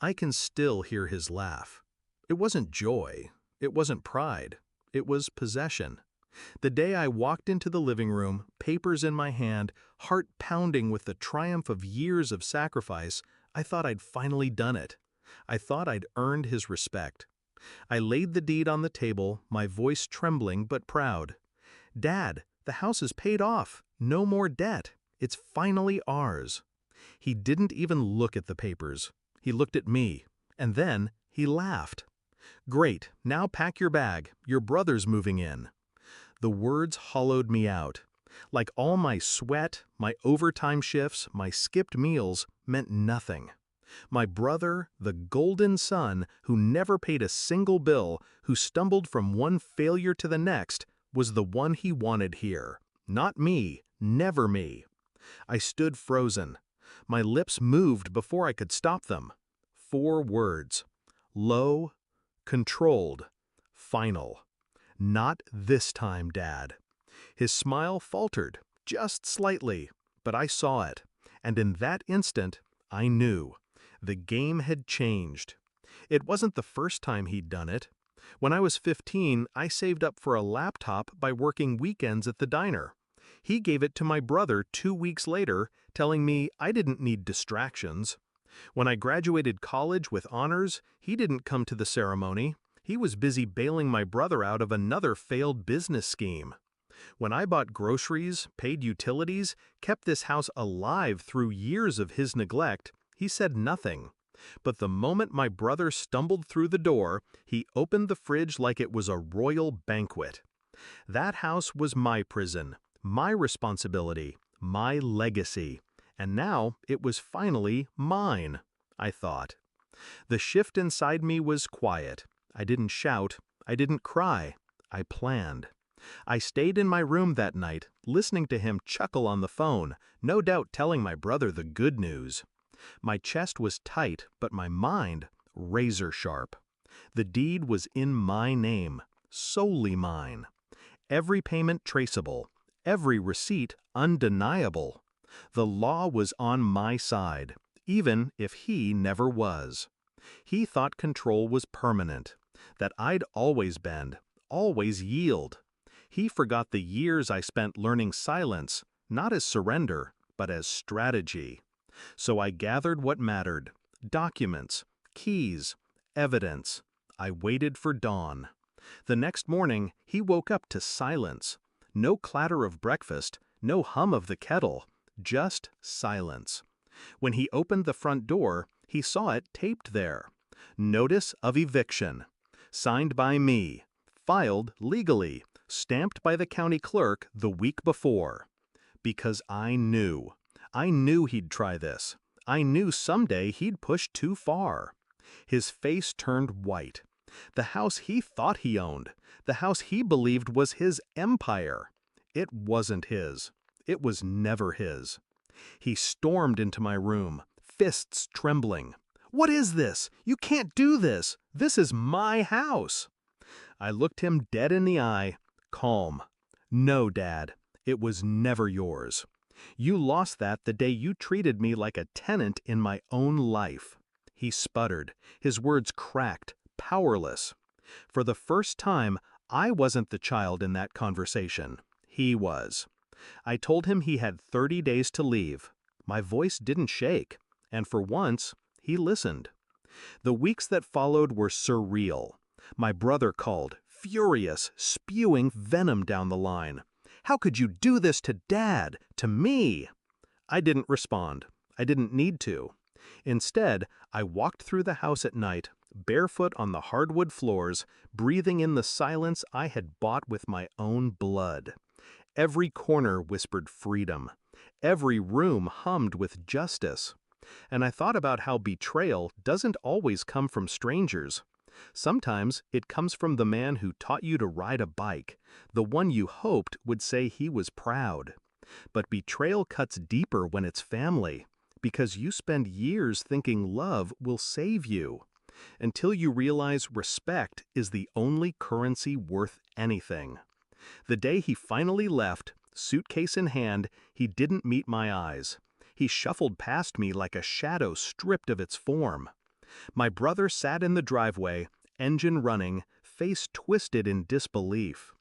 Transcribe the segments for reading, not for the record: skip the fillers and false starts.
I can still hear his laugh. It wasn't joy. It wasn't pride. It was possession. The day I walked into the living room, papers in my hand, heart pounding with the triumph of years of sacrifice, I thought I'd finally done it. I thought I'd earned his respect. I laid the deed on the table, my voice trembling but proud. "Dad, the house is paid off. No more debt. It's finally ours." He didn't even look at the papers. He looked at me, and then he laughed. "Great, now pack your bag. Your brother's moving in." The words hollowed me out. Like all my sweat, my overtime shifts, my skipped meals, meant nothing. My brother, the golden son, who never paid a single bill, who stumbled from one failure to the next, was the one he wanted here. Not me, never me. I stood frozen. My lips moved before I could stop them. 4 words. Low, controlled, final. "Not this time, Dad." His smile faltered, just slightly, but I saw it, and in that instant, I knew. The game had changed. It wasn't the first time he'd done it. When I was 15, I saved up for a laptop by working weekends at the diner. He gave it to my brother 2 weeks later, telling me I didn't need distractions. When I graduated college with honors, he didn't come to the ceremony. He was busy bailing my brother out of another failed business scheme. When I bought groceries, paid utilities, kept this house alive through years of his neglect, he said nothing. But the moment my brother stumbled through the door, he opened the fridge like it was a royal banquet. That house was my prison, my responsibility, my legacy. And now it was finally mine, I thought. The shift inside me was quiet. I didn't shout. I didn't cry. I planned. I stayed in my room that night, listening to him chuckle on the phone, no doubt telling my brother the good news. My chest was tight, but my mind razor sharp. The deed was in my name, solely mine. Every payment traceable, every receipt undeniable. The law was on my side, even if he never was. He thought control was permanent, that I'd always bend, always yield. He forgot the years I spent learning silence, not as surrender, but as strategy. So I gathered what mattered: documents, keys, evidence. I waited for dawn. The next morning, he woke up to silence. No clatter of breakfast, no hum of the kettle, just silence. When he opened the front door, he saw it taped there. Notice of eviction. Signed by me. Filed legally. Stamped by the county clerk the week before. Because I knew. I knew he'd try this. I knew someday he'd push too far. His face turned white. The house he thought he owned, the house he believed was his empire. It wasn't his. It was never his. He stormed into my room, fists trembling. "What is this? You can't do this. This is my house." I looked him dead in the eye, calm. "No, Dad, it was never yours. You lost that the day you treated me like a tenant in my own life." He sputtered, his words cracked, powerless. For the first time, I wasn't the child in that conversation. He was. I told him he had 30 days to leave. My voice didn't shake, and for once, he listened. The weeks that followed were surreal. My brother called, furious, spewing venom down the line. "How could you do this to Dad, to me?" I didn't respond. I didn't need to. Instead, I walked through the house at night, barefoot on the hardwood floors, breathing in the silence I had bought with my own blood. Every corner whispered freedom. Every room hummed with justice. And I thought about how betrayal doesn't always come from strangers. Sometimes it comes from the man who taught you to ride a bike, the one you hoped would say he was proud. But betrayal cuts deeper when it's family, because you spend years thinking love will save you, until you realize respect is the only currency worth anything. The day he finally left, suitcase in hand, he didn't meet my eyes. He shuffled past me like a shadow stripped of its form. My brother sat in the driveway, engine running, face twisted in disbelief.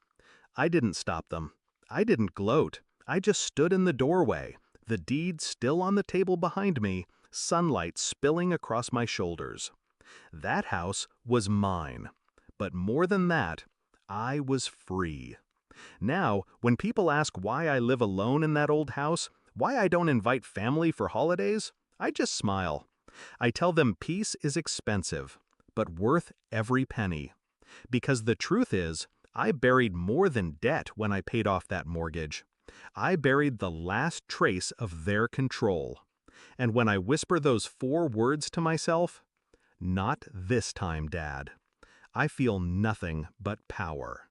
I didn't stop them. I didn't gloat. I just stood in the doorway, the deed still on the table behind me, sunlight spilling across my shoulders. That house was mine. But more than that, I was free. Now, when people ask why I live alone in that old house, why I don't invite family for holidays, I just smile. I tell them peace is expensive, but worth every penny. Because the truth is, I buried more than debt when I paid off that mortgage. I buried the last trace of their control. And when I whisper those 4 words to myself, "Not this time, Dad," I feel nothing but power.